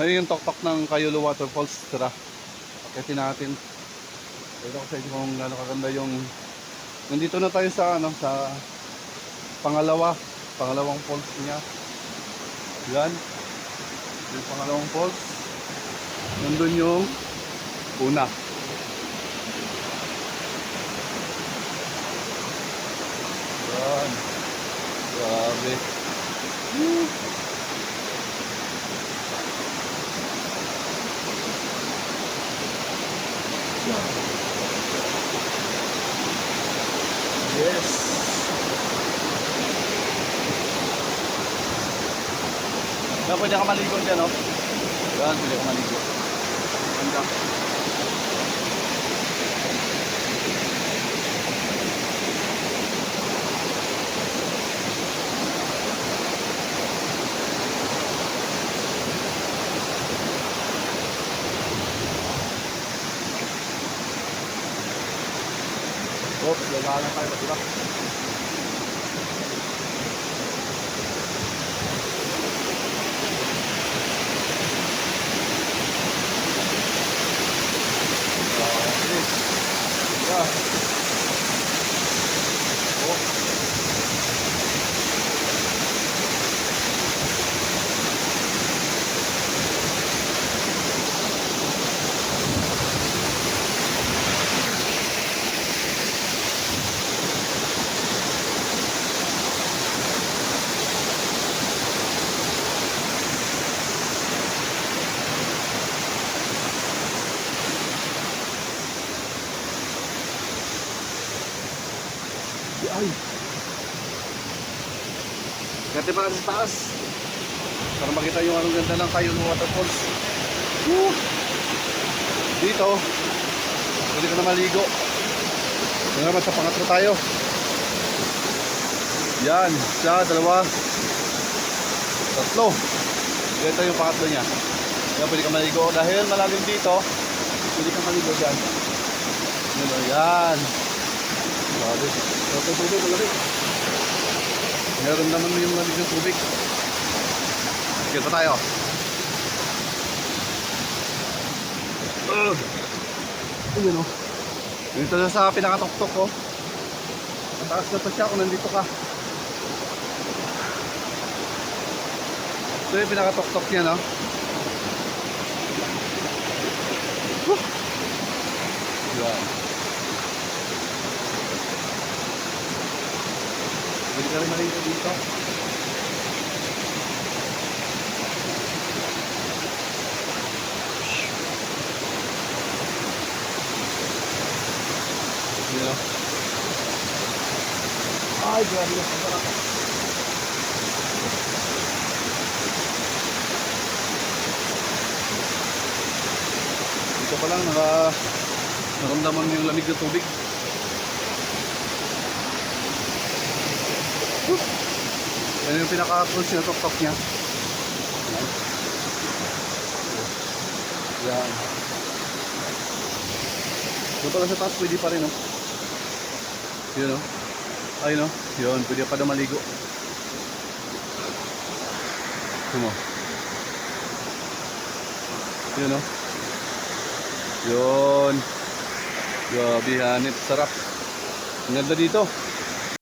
Ayun yung tok-tok ng Cayulo Waterfalls. Tara, akitin natin. Ito ko sa inyo kung gano'ng kaganda yung... Nandito na tayo sa, sa pangalawang falls niya. Yan. Yung pangalawang falls. Nandun yung una. Yan. Grabe. Woo. Yes. Yan, pwede ka maligo dyan, no? Yan, pwede ka maligo. Ganda. Oops, lalahan tayo ba diba? Ay. Gati pa sa taas. Para makita yung anong ganda ng Cayulo Waterfalls. Woo! Dito, pwede ka na maligo. Ito naman sa pangatlo tayo. Yan, isa, dalawa, tatlo. Ito yung pangatlo niya. Yan, pwede ka maligo. Dahil malalim dito, pwede ka maligo dyan. Yan. Grabe. Ito tubig, malaki. Meron naman yung malig ng tubig. Sige pa tayo. Ayan o. Dito na sa pinakatok-tok ko. Mataas na pa siya kung nandito ka. Ito yung pinakatok-tok niya, no? Yan. Pwede ka rin maligo dito. Yeah. Ay, grabe na sarap. Dito pa lang naramdaman mo yung lamig ng tubig. Yan yung pinaka-cruise na tok-tok niya. Yan. Doon pala sa taas, pwede pa rin, no? Yun, no? Ay, no? Yun, pwede pa na maligo. Tumo. Yun, no? Yun. Grabe, hanip. Sarap. Ang ganda dito.